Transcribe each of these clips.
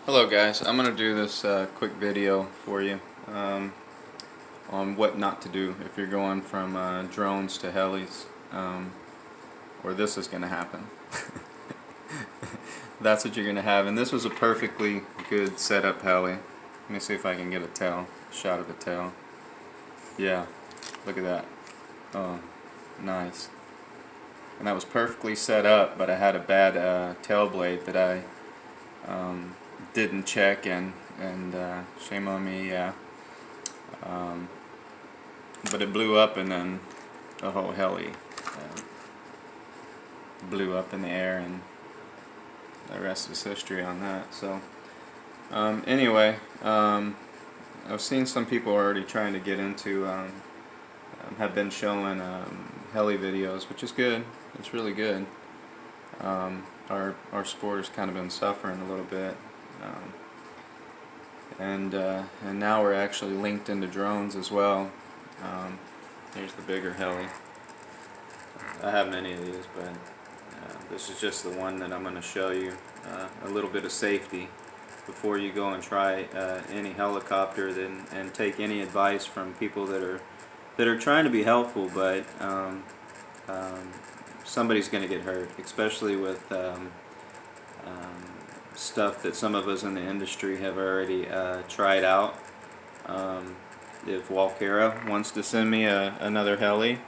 Hello guys, I'm going to do this quick video for you on what not to do if you're going from drones to helis, or this is going to happen. That's what you're going to have, and this was a perfectly good setup heli. Let me see if I can get a shot of the tail. Yeah, look at that. Oh, nice. And that was perfectly set up, but I had a bad tail blade that I didn't check, and shame on me, yeah. But it blew up, and then the whole heli blew up in the air, and the rest is history on that. So anyway, I've seen some people already trying to get into have been showing heli videos, which is good. It's really good. Our sport has kind of been suffering a little bit, and now we're actually linked into drones as well. Here's the bigger heli. I have many of these, but this is just the one that I'm going to show you. A little bit of safety before you go and try any helicopter, and take any advice from people that are trying to be helpful, but somebody's going to get hurt, especially with stuff that some of us in the industry have already tried out. If Walkera wants to send me another heli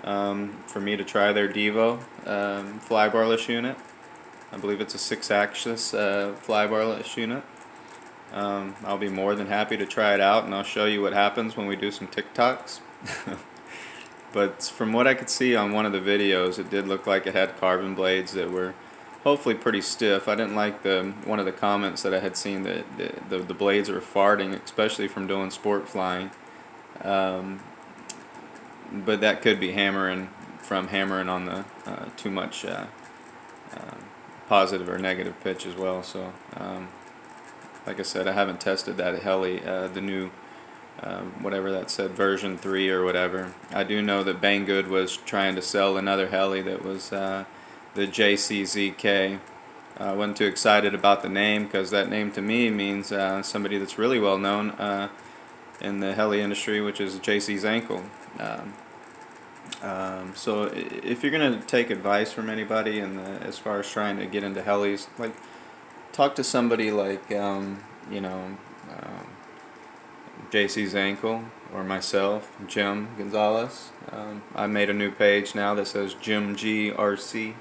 for me to try their Devo flybarless unit, I believe it's a 6-axis flybarless unit, I'll be more than happy to try it out, and I'll show you what happens when we do some TikToks. But from what I could see on one of the videos, it did look like it had carbon blades that were hopefully pretty stiff. I didn't like one of the comments that I had seen that the blades were farting, especially from doing sport flying. But that could be hammering on the too much positive or negative pitch as well. So like I said, I haven't tested that heli, the new whatever that said, version 3 or whatever. I do know that Banggood was trying to sell another heli that was the JCZK. I wasn't too excited about the name, because that name to me means somebody that's really well known in the heli industry, which is JC's ankle. So if you're going to take advice from anybody as far as trying to get into helis, like, talk to somebody like JC's ankle, or myself, Jim Gonzalez. I made a new page now that says Jim G RC.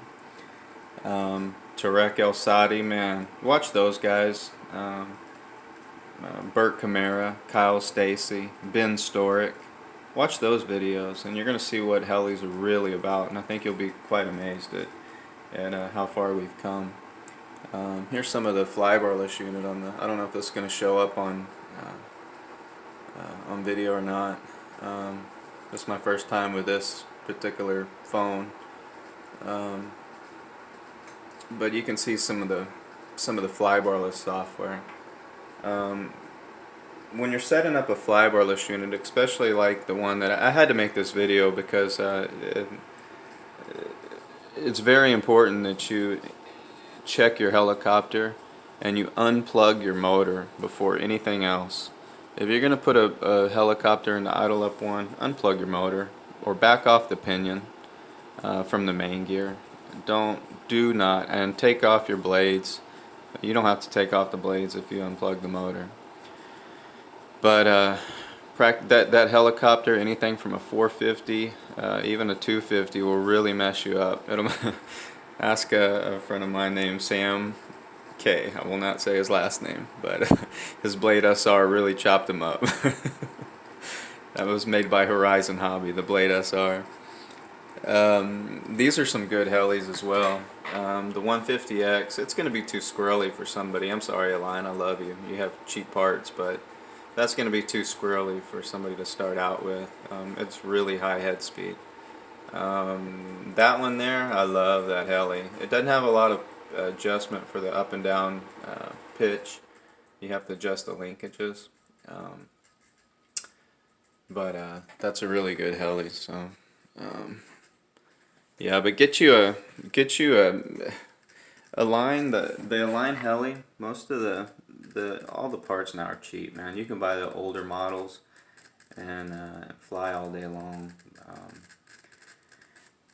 Tarek El Sadi, man, watch those guys. Burt Camara, Kyle Stacy, Ben Storick. Watch those videos, and you're going to see what helis are really about, and I think you'll be quite amazed at how far we've come. Here's some of the flybarless unit on the. I don't know if this is going to show up on video or not. This is my first time with this particular phone, but you can see some of the flybarless software. When you're setting up a flybarless unit, especially like the one that I had to make this video, because it's very important that you check your helicopter and you unplug your motor before anything else. If you're going to put a helicopter in the idle up one, unplug your motor or back off the pinion from the main gear. Do not, and take off your blades. You don't have to take off the blades if you unplug the motor. But that helicopter, anything from a 450, even a 250, will really mess you up. It'll ask a friend of mine named Sam K. I will not say his last name, but his Blade SR really chopped him up. That was made by Horizon Hobby, the Blade SR. These are some good helis as well. The 150X, it's going to be too squirrely for somebody. I'm sorry, Align, I love you. You have cheap parts, but that's going to be too squirrely for somebody to start out with. It's really high head speed. That one there, I love that heli. It doesn't have a lot of adjustment for the up and down pitch. You have to adjust the linkages. But that's a really good heli. So yeah, but get you a Align, the Align heli. Most of all the parts now are cheap, man. You can buy the older models and fly all day long.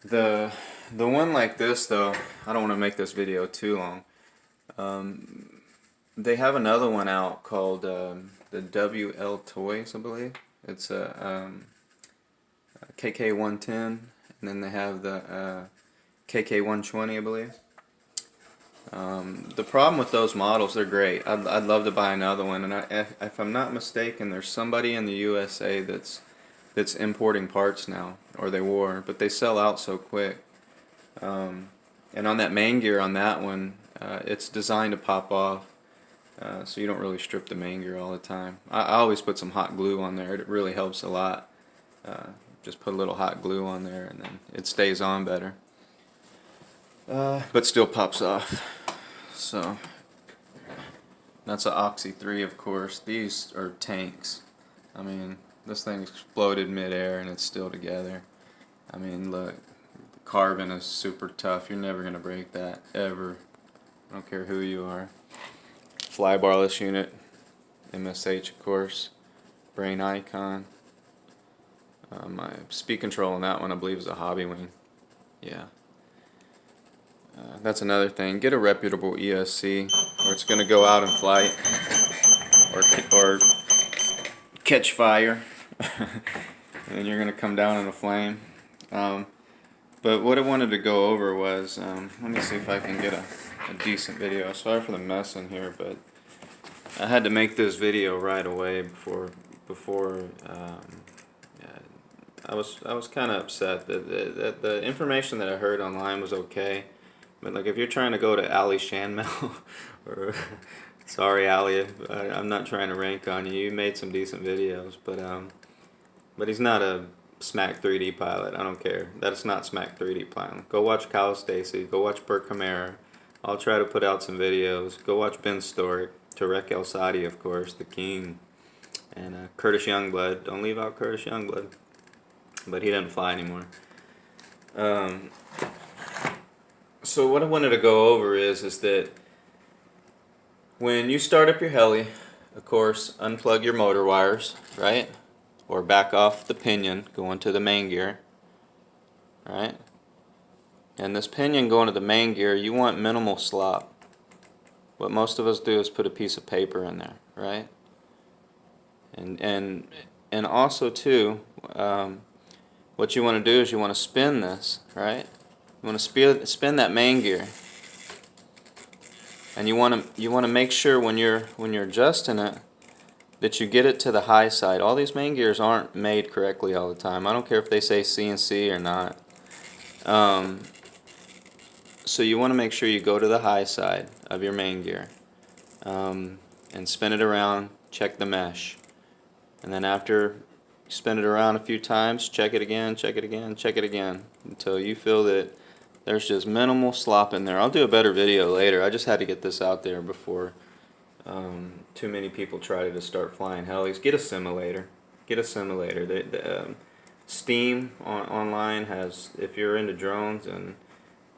The one like this though, I don't want to make this video too long. They have another one out called the WL Toys, I believe. It's a KK110, and then they have the KK120, I believe. The problem with those models, they're great. I'd love to buy another one, and if I'm not mistaken, there's somebody in the USA that's importing parts now, or they were, but they sell out so quick. And on that main gear on that one, it's designed to pop off, so you don't really strip the main gear all the time. I always put some hot glue on there. It really helps a lot. Just put a little hot glue on there, and then it stays on better. But still pops off. So that's an Oxy 3, of course. These are tanks. I mean, this thing exploded mid-air and it's still together. I mean, look, the carbon is super tough. You're never gonna break that, ever. I don't care who you are. Fly barless unit, MSH, of course. Brain icon. My speed control on that one, I believe, is a hobby wing. Yeah. That's another thing. Get a reputable ESC, or it's going to go out in flight, or catch fire, and you're going to come down in a flame. But what I wanted to go over was, let me see if I can get a decent video. Sorry for the mess in here, but I had to make this video right away before I was kind of upset that the information that I heard online was okay. But like, if you're trying to go to Ali Shanmel, or sorry Ali, I'm not trying to rank on you. You made some decent videos, but he's not a Smack 3D pilot. I don't care. That's not Smack 3D pilot. Go watch Kyle Stacy. Go watch Burt Kamara. I'll try to put out some videos. Go watch Ben Storick, Tarek El Sadi, of course, the King, and Curtis Youngblood. Don't leave out Curtis Youngblood, but he doesn't fly anymore. So what I wanted to go over is that when you start up your heli, of course, unplug your motor wires, right? Or back off the pinion going to the main gear, right? And this pinion going to the main gear, you want minimal slop. What most of us do is put a piece of paper in there, right? And also too, what you want to do is you want to spin this, right? You want to spin that main gear, and you want to make sure when you're adjusting it that you get it to the high side. All these main gears aren't made correctly all the time. I don't care if they say CNC or not. So you want to make sure you go to the high side of your main gear, and spin it around. Check the mesh, and then after you spin it around a few times, check it again, check it again, check it again, until you feel that there's just minimal slop in there. I'll do a better video later. I just had to get this out there before too many people try to start flying helis. Get a simulator. Get a simulator. Steam online has, if you're into drones and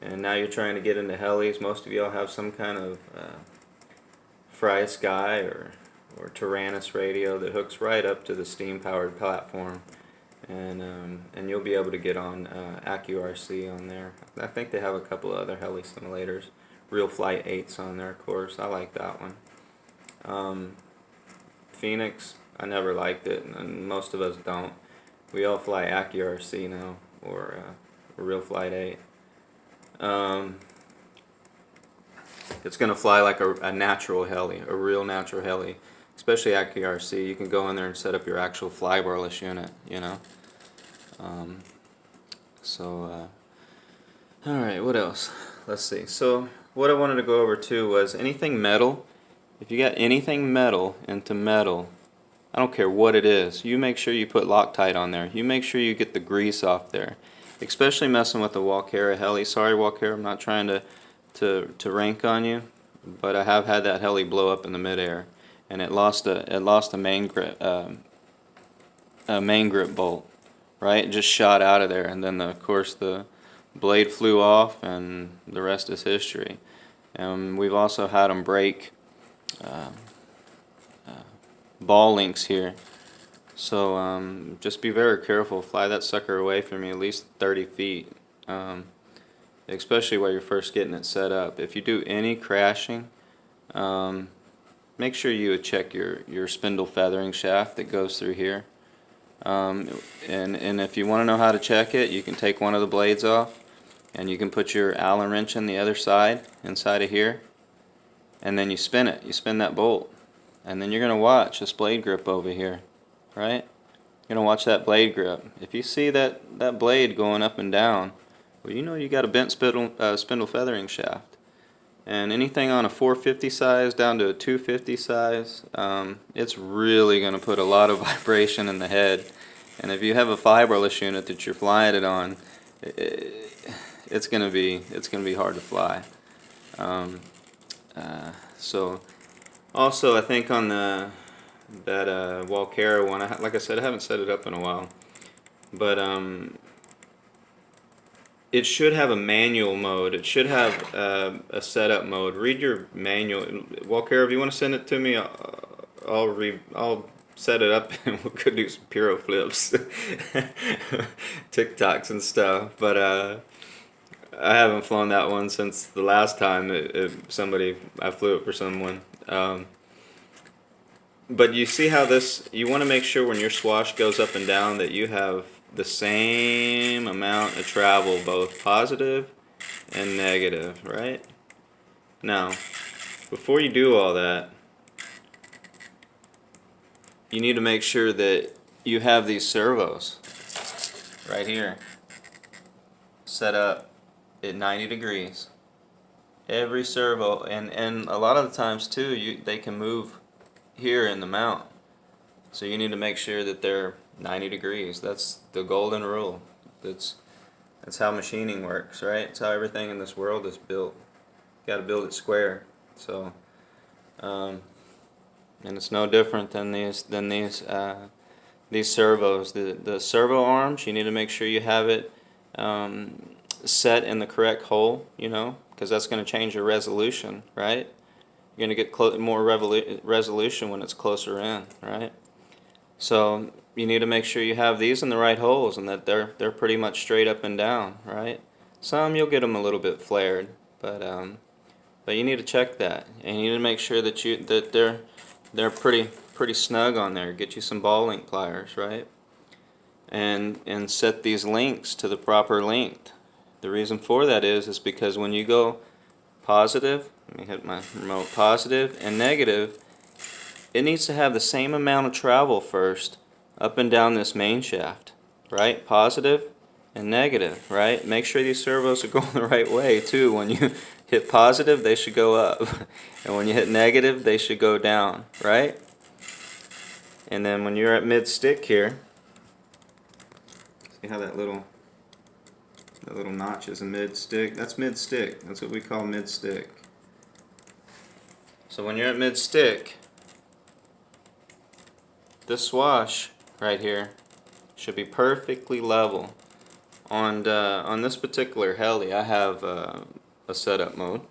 now you're trying to get into helis, most of y'all have some kind of Fry Sky or Tyrannus radio that hooks right up to the steam-powered platform. And you'll be able to get on AccuRC on there. I think they have a couple of other heli simulators. Real Flight 8's on there, of course. I like that one. Phoenix, I never liked it, and most of us don't. We all fly AccuRC now, or Real Flight 8. It's going to fly like a natural heli, a real natural heli. Especially AccuRC, you can go in there and set up your actual fly barless unit, you know. Alright, what else? Let's see. So, what I wanted to go over too was anything metal. If you got anything metal into metal, I don't care what it is, you make sure you put Loctite on there. You make sure you get the grease off there. Especially messing with the Walkera heli. Sorry Walkera, I'm not trying to rank on you, but I have had that heli blow up in the midair, and it lost a main grip bolt, right? It just shot out of there, and then of course the blade flew off, and the rest is history. And we've also had them break ball links here. So just be very careful. Fly that sucker away from you at least 30 feet, especially while you're first getting it set up. If you do any crashing, make sure you check your spindle feathering shaft that goes through here. And if you want to know how to check it, you can take one of the blades off and you can put your Allen wrench in the other side, inside of here, and then you spin it. You spin that bolt, and then you're going to watch this blade grip over here. Right? You're going to watch that blade grip. If you see that blade going up and down, well, you know you got a bent spindle feathering shaft. And anything on a 450 size down to a 250 size, it's really going to put a lot of vibration in the head. And if you have a fiberless unit that you're flying it on, it's going to be hard to fly. So also, I think on that Walkera one, like I said, I haven't set it up in a while, but it should have a manual mode. It should have a setup mode. Read your manual. Walkera, if you want to send it to me, I'll set it up and we could do some pyro flips, TikToks and stuff. But I haven't flown that one since the last time I flew it for someone. But you see how you want to make sure when your swash goes up and down that you have the same amount of travel, both positive and negative, right? Now, before you do all that, you need to make sure that you have these servos right here set up at 90 degrees. Every servo, and a lot of the times too, they can move here in the mount, so you need to make sure that they're 90 degrees. That's the golden rule. That's how machining works, right? It's how everything in this world is built. You got to build it square. So, and it's no different than these servos. The servo arms, you need to make sure you have it set in the correct hole, you know, because that's going to change your resolution, right? You're going to get more resolution when it's closer in, right? So you need to make sure you have these in the right holes and that they're pretty much straight up and down, right? Some you'll get them a little bit flared, but you need to check that, and you need to make sure that they're pretty snug on there. Get you some ball link pliers, right? And set these links to the proper length. The reason for that is because when you go positive, let me hit my remote, positive and negative, it needs to have the same amount of travel first up and down this main shaft, right? Positive and negative, right? Make sure these servos are going the right way too. When you hit positive, they should go up, and when you hit negative, they should go down, right? And then when you're at mid stick here, see how that little notch is a mid stick? That's mid stick. That's what we call mid stick. So when you're at mid stick, this swash right here should be perfectly level. On this particular heli, I have a setup mode.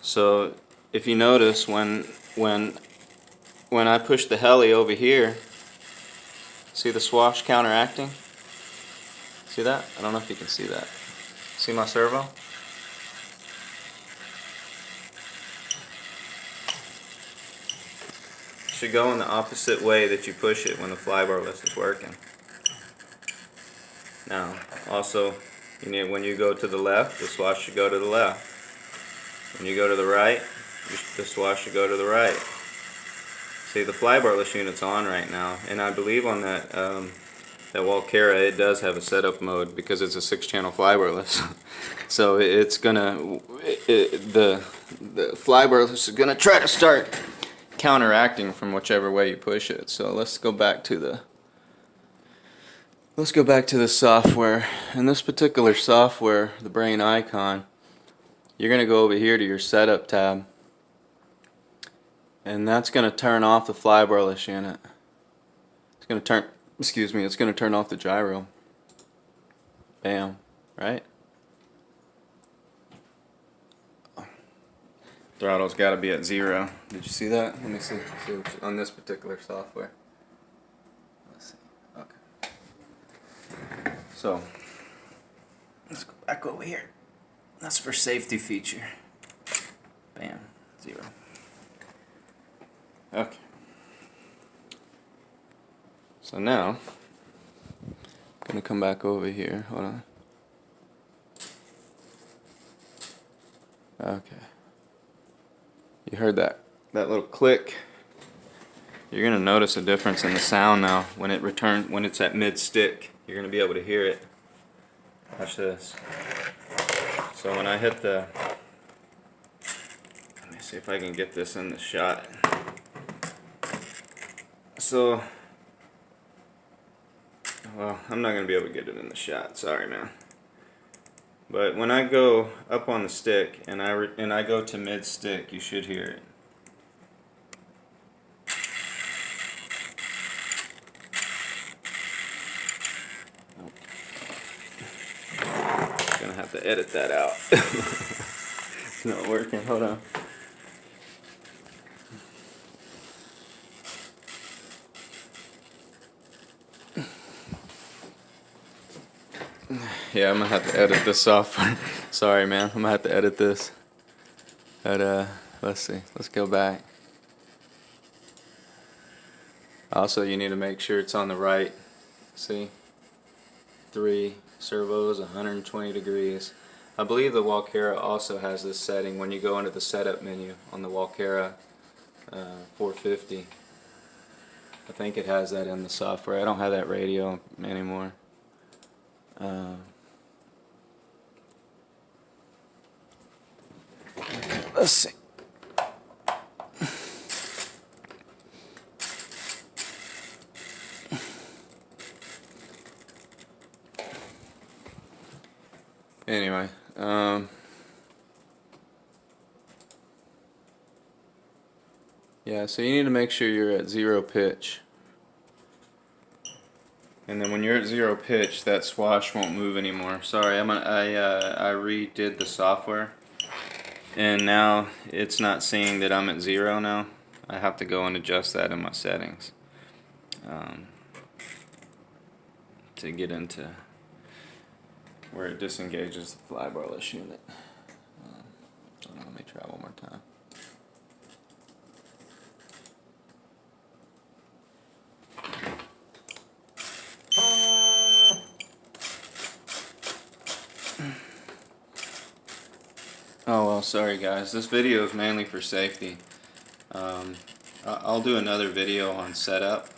So if you notice, when I push the heli over here, see the swash counteracting? See that? I don't know if you can see that. See my servo? Should go in the opposite way that you push it when the flybarless is working. Now, also, when you go to the left, the swash should go to the left. When you go to the right, the swash should go to the right. See, the flybarless unit's on right now, and I believe on that Walkera, it does have a setup mode because it's a 6-channel flybarless. So it's gonna, the flybarless is gonna try to start counteracting from whichever way you push it. So let's go back to the software. In this particular software, the Brain Icon, you're going to go over here to your setup tab, and that's going to turn off the flybarless unit. It's going to turn, it's going to turn off the gyro. Bam, right? throttle's got to be at 0. Did you see that? Let me see on this particular software. Let's see. Okay. So let's go back over here. That's for safety feature. Bam, 0. Okay. So now I'm gonna come back over here. Hold on. Okay. You heard that little click. You're gonna notice a difference in the sound now when it's at mid stick. You're gonna be able to hear it. Watch this. So when I hit the, let me see if I can get this in the shot. So, well, I'm not gonna be able to get it in the shot. Sorry, man. But when I go up on the stick and I go to mid stick, you should hear it. Gonna have to edit that out. It's not working. Hold on. Yeah, I'm gonna have to edit this software. Sorry, man. I'm gonna have to edit this. But let's see. Let's go back. Also, you need to make sure it's on the right. See? 3 servos, 120 degrees. I believe the Walkera also has this setting when you go into the setup menu on the Walkera 450. I think it has that in the software. I don't have that radio anymore. Okay, let's see. Anyway, yeah, so you need to make sure you're at 0 pitch. And then when you're at 0 pitch, that swash won't move anymore. Sorry, I redid the software, and now it's not seeing that I'm at 0 now. I have to go and adjust that in my settings to get into where it disengages the fly barless unit. Hold on, let me try one more time. Oh well, sorry guys. This video is mainly for safety. I'll do another video on setup.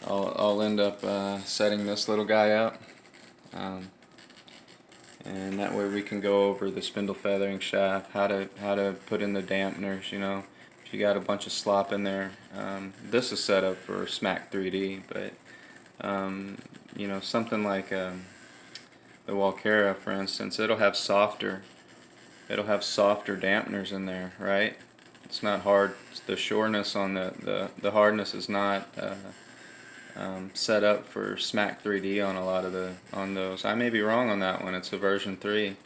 I'll end up setting this little guy up. And that way we can go over the spindle feathering shaft, how to put in the dampeners, you know, if you got a bunch of slop in there. This is set up for Smack 3D, but you know, something like the Walkera, for instance, it'll have softer dampeners in there, right? It's not hard. The sureness on the hardness is not set up for Smack 3D on a lot of on those. I may be wrong on that one. It's a version 3.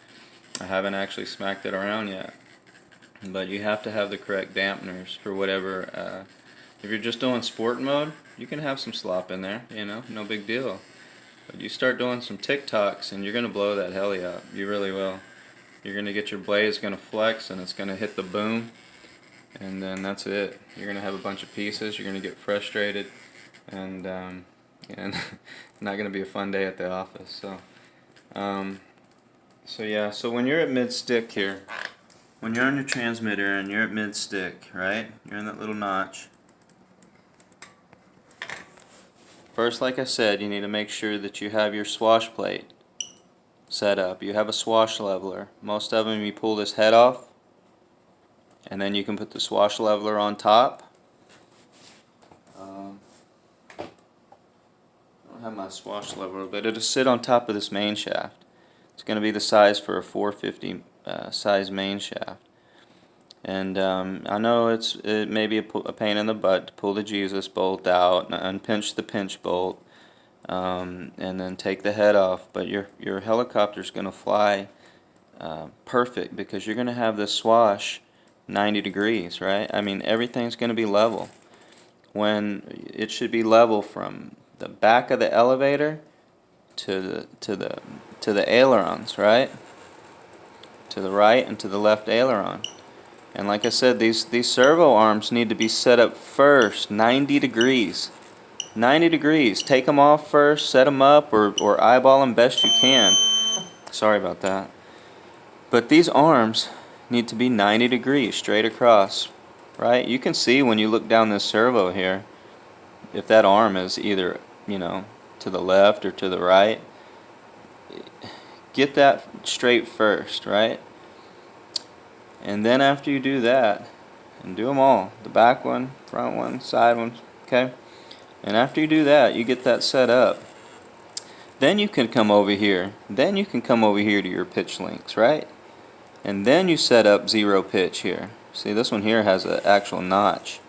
I haven't actually smacked it around yet. But you have to have the correct dampeners for whatever. If you're just doing sport mode, you can have some slop in there, you know, no big deal. But you start doing some TikToks and you're going to blow that heli up. You really will. You're going to get your blades going to flex and it's going to hit the boom. And then that's it. You're going to have a bunch of pieces. You're going to get frustrated. And not going to be a fun day at the office. So yeah, so when you're at mid stick here, when you're on your transmitter and you're at mid stick, right? You're in that little notch. First, like I said, you need to make sure that you have your swash plate set up. You have a swash leveler. Most of them, you pull this head off, and then you can put the swash leveler on top. I don't have my swash leveler, but it'll sit on top of this main shaft. It's going to be the size for a 450 size main shaft. And I know it may be a pain in the butt to pull the Jesus bolt out and unpinch the pinch bolt and then take the head off, but your helicopter's going to fly perfect because you're going to have this swash 90 degrees, right? I mean, everything's going to be level. When it should be level from the back of the elevator to the ailerons, right? To the right and to the left aileron. And like I said, these servo arms need to be set up first, 90 degrees. 90 degrees. Take them off first, set them up, or eyeball them best you can. Sorry about that. But these arms need to be 90 degrees straight across, right? You can see when you look down this servo here, if that arm is either, to the left or to the right. Get that straight first, right? And then after you do that, and do them all, the back one, front one, side one, okay? And after you do that, you get that set up. Then you can come over here. Then you can come over here to your pitch links, right? And then you set up zero pitch here. See, this one here has an actual notch.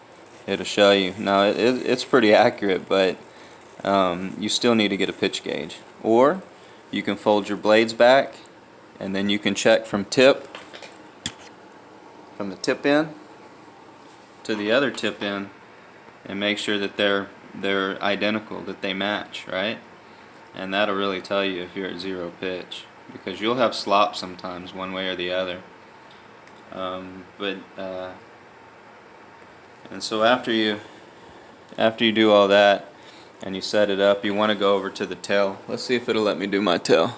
It'll show you. Now, it's pretty accurate, but you still need to get a pitch gauge. Or you can fold your blades back, and then you can check from the tip end to the other tip end, and make sure that they're identical, that they match, right? And that'll really tell you if you're at zero pitch, because you'll have slop sometimes one way or the other. And so after you do all that and you set it up, you want to go over to the tail. Let's see if it'll let me do my tail.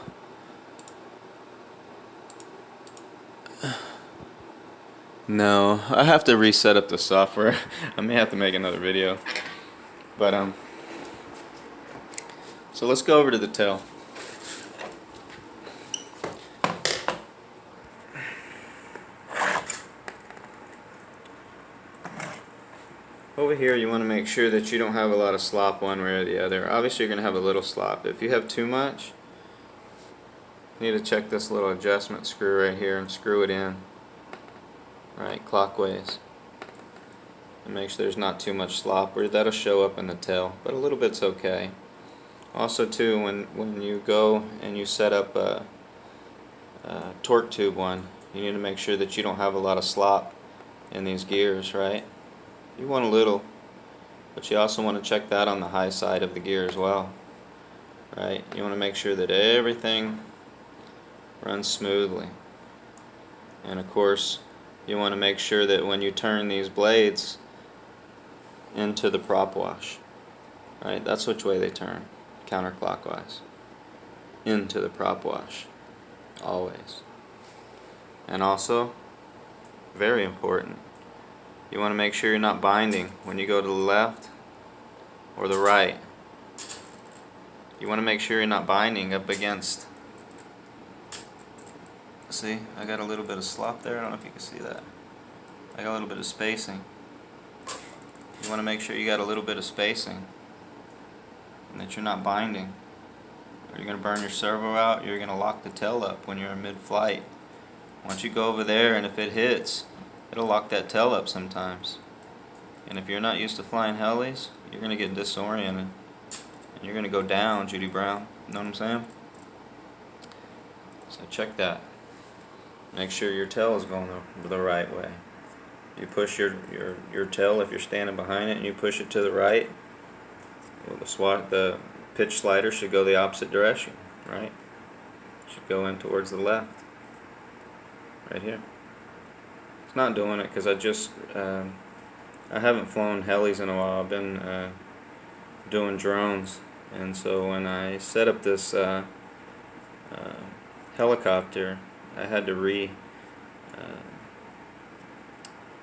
No, I have to reset up the software. I may have to make another video. But so let's go over to the tail. Over here, you want to make sure that you don't have a lot of slop one way or the other. Obviously, you're going to have a little slop. If you have too much, you need to check this little adjustment screw right here and screw it in, right, clockwise, and make sure there's not too much slop, or that'll show up in the tail. But a little bit's okay. Also, too, when you go and you set up a torque tube one, you need to make sure that you don't have a lot of slop in these gears, right? You want a little, but you also want to check that on the high side of the gear as well, right? You want to make sure that everything runs smoothly. And of course, you want to make sure that when you turn these blades into the prop wash, right? That's which way they turn, counterclockwise, into the prop wash, always. And also, very important, you want to make sure you're not binding when you go to the left or the right. You want to make sure you're not binding up against. See, I got a little bit of slop there. I don't know if you can see that. I got a little bit of spacing. You want to make sure you got a little bit of spacing and that you're not binding, or you're going to burn your servo out. You're going to lock the tail up when you're in mid-flight. Once you go over there, and if it hits, it'll lock that tail up sometimes. And if you're not used to flying helis, you're going to get disoriented. And you're going to go down, Judy Brown. You know what I'm saying? So check that. Make sure your tail is going the right way. You push your tail, if you're standing behind it, and you push it to the right, well, the pitch slider should go the opposite direction, right? Should go in towards the left. Right here. It's not doing it because I haven't flown helis in a while. I've been doing drones, and so when I set up this helicopter, I had to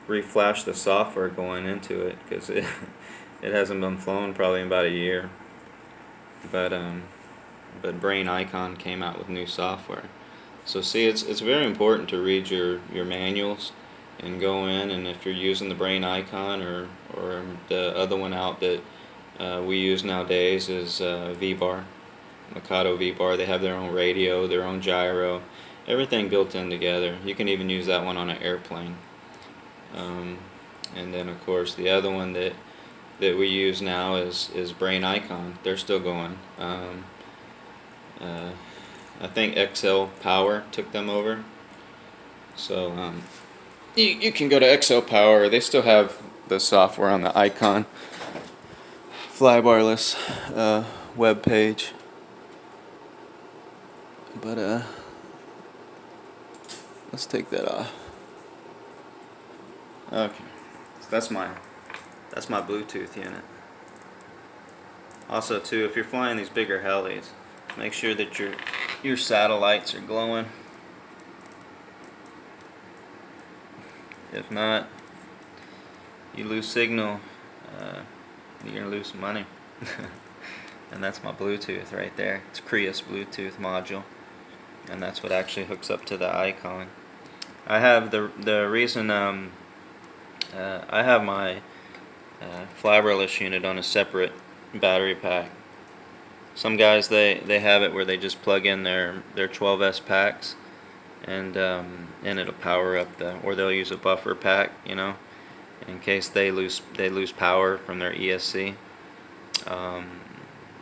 re-flash the software going into it because it hasn't been flown probably in about a year. But Brain Icon came out with new software. So see, it's very important to read your manuals and go in, and if you're using the Brain Icon or the other one out that we use nowadays is V-Bar, Mikado V-Bar. They have their own radio, their own gyro, everything built in together. You can even use that one on an airplane. And then of course the other one that we use now is Brain Icon. They're still going. I think XL Power took them over. So you can go to XL Power. They still have the software on the Icon flybarless web page. But let's take that off. Okay, so that's my Bluetooth unit. Also, too, if you're flying these bigger helis, make sure that your satellites are glowing. If not, you lose signal. You're gonna lose some money. And that's my Bluetooth right there. It's Creus Bluetooth module, and that's what actually hooks up to the Icon. I have the reason I have my flybarless unit on a separate battery pack. Some guys they have it where they just plug in their 12S packs, and it'll power up or they'll use a buffer pack, you know, in case they lose power from their ESC.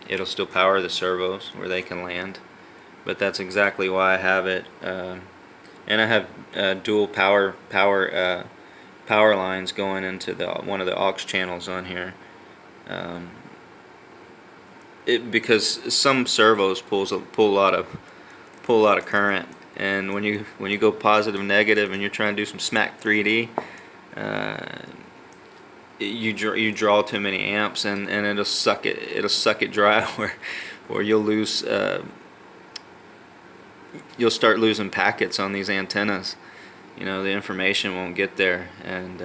It'll still power the servos where they can land, but that's exactly why I have it. And I have dual power lines going into one of the aux channels on here. Because some servos pull a lot of current, and when you go positive negative and you're trying to do some smack 3D, you draw too many amps, and it'll suck it dry where you'll start losing packets on these antennas. You know, the information won't get there, and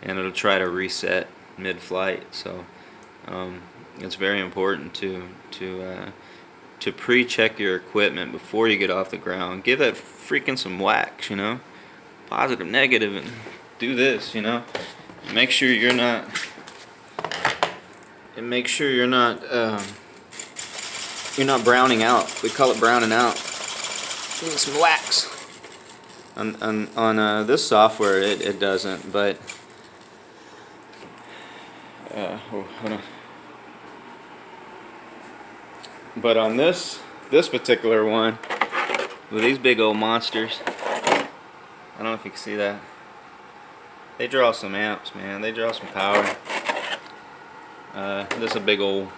it'll try to reset mid-flight. So it's very important to pre-check your equipment before you get off the ground. Give that freaking some wax, you know, positive, negative, and do this, you know. Make sure you're not. And make sure you're not browning out. We call it browning out. Need some wax. On this software, it doesn't, but hold on. But on this particular one, with these big old monsters, I don't know if you can see that. They draw some amps, man. They draw some power. This is a big old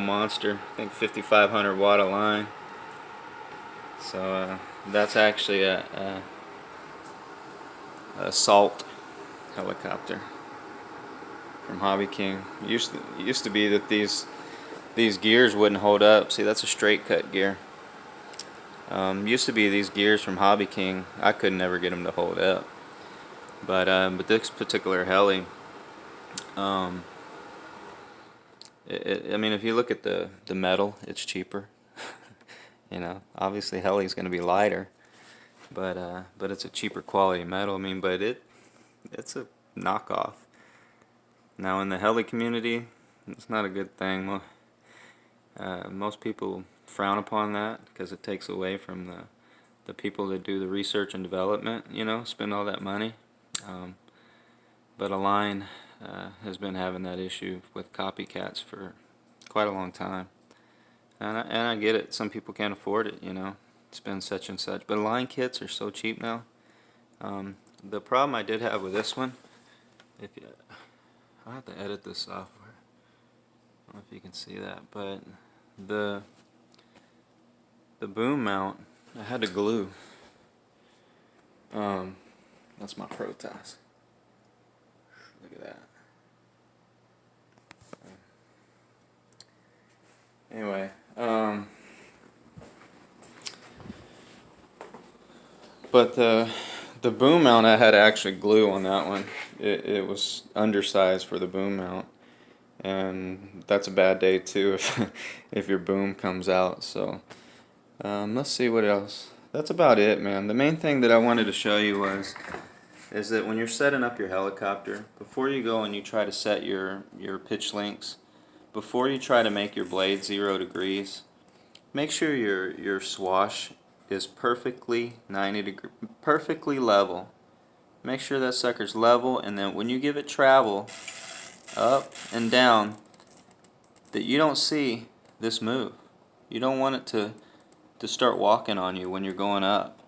monster. I think 5,500 watt of line. So that's actually a Salt helicopter from Hobby King. It used to be that these gears wouldn't hold up. See, that's a straight cut gear. Used to be these gears from Hobby King, I could never get them to hold up. But this particular heli, I mean, if you look at the metal, it's cheaper. You know, obviously heli's going to be lighter, but it's a cheaper quality metal. I mean, but it's a knockoff. Now in the heli community, it's not a good thing. Most people frown upon that because it takes away from the people that do the research and development, you know, spend all that money. But Align has been having that issue with copycats for quite a long time. And I get it. Some people can't afford it, you know, spend such and such. But Align kits are so cheap now. The problem I did have with this one, I'll have to edit this software. I don't know if you can see that, but the boom mount I had to glue. That's my Protoss. Look at that. Anyway, but the boom mount I had to actually glue on that one. It was undersized for the boom mount, and that's a bad day too if your boom comes out. So let's see what else. That's about it, man. The main thing that I wanted to show you is that when you're setting up your helicopter, before you go and you try to set your pitch links, before you try to make your blade 0 degrees, make sure your swash is perfectly perfectly level. Make sure that sucker's level, and then when you give it travel up and down, that you don't see this move. You don't want it to start walking on you when you're going up.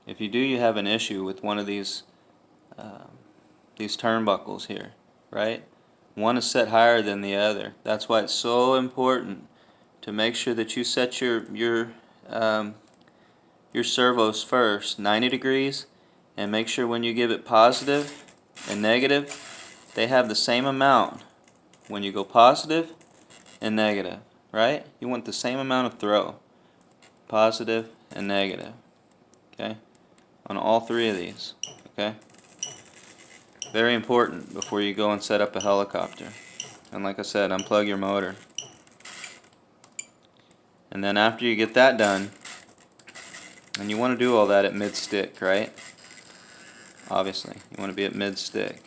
If you do, you have an issue with one of these these turnbuckles here, right? One is set higher than the other. That's why it's so important to make sure that you set your servos first, 90 degrees, and make sure when you give it positive and negative, they have the same amount when you go positive and negative, right? You want the same amount of throw, positive and negative, okay, on all three of these, okay? Very important before you go and set up a helicopter. And like I said, unplug your motor. And then after you get that done, and you want to do all that at mid-stick, right? Obviously, you want to be at mid-stick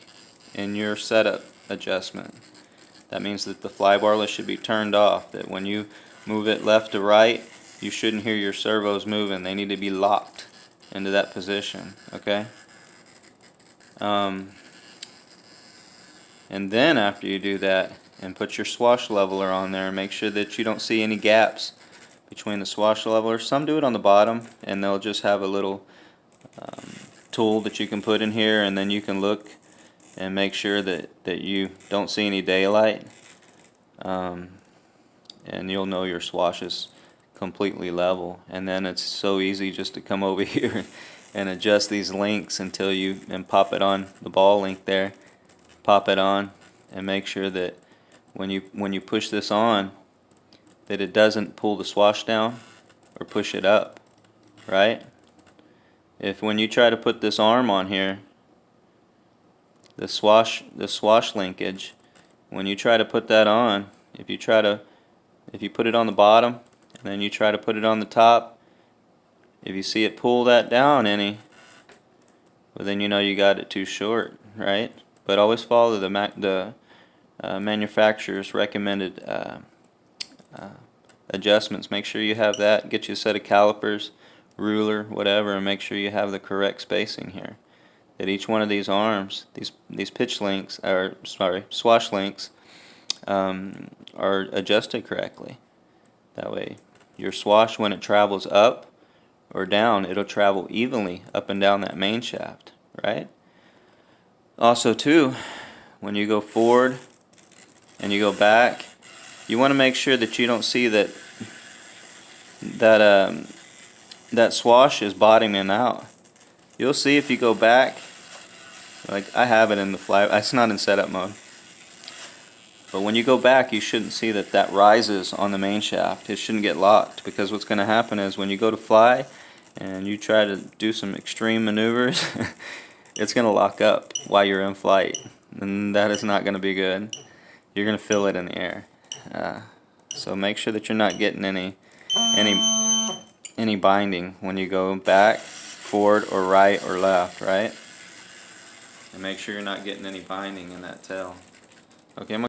in your setup adjustment. That means that the flybarless should be turned off, that when you move it left to right, you shouldn't hear your servos moving. They need to be locked into that position, okay? And then after you do that, and put your swash leveler on there, make sure that you don't see any gaps between the swash leveler. Some do it on the bottom, and they'll just have a little tool that you can put in here, and then you can look and make sure that you don't see any daylight, and you'll know your swash is completely level. And then it's so easy just to come over here and adjust these links until you, and pop it on the ball link there, pop it on, and make sure that when you push this on, that it doesn't pull the swash down or push it up, right? If when you try to put this arm on here, the swash linkage, when you try to put that on, if you put it on the bottom and then you try to put it on the top, if you see it pull that down any, well, then you know you got it too short, right? But always follow the manufacturer's recommended adjustments. Make sure you have that. Get you a set of calipers, ruler, whatever, and make sure you have the correct spacing here. That each one of these arms, these pitch links, or sorry, swash links, are adjusted correctly. That way, your swash, when it travels up or down, it'll travel evenly up and down that main shaft, right? Also, too, when you go forward and you go back, you want to make sure that you don't see that swash is bottoming out. You'll see if you go back, like I have it in the fly, it's not in setup mode, but when you go back, you shouldn't see that rises on the main shaft. It shouldn't get locked, because what's going to happen is when you go to fly and you try to do some extreme maneuvers, it's going to lock up while you're in flight, and that is not going to be good. You're going to feel it in the air. So make sure that you're not getting any binding when you go back, forward, or right, or left, right? And make sure you're not getting any binding in that tail. Okay,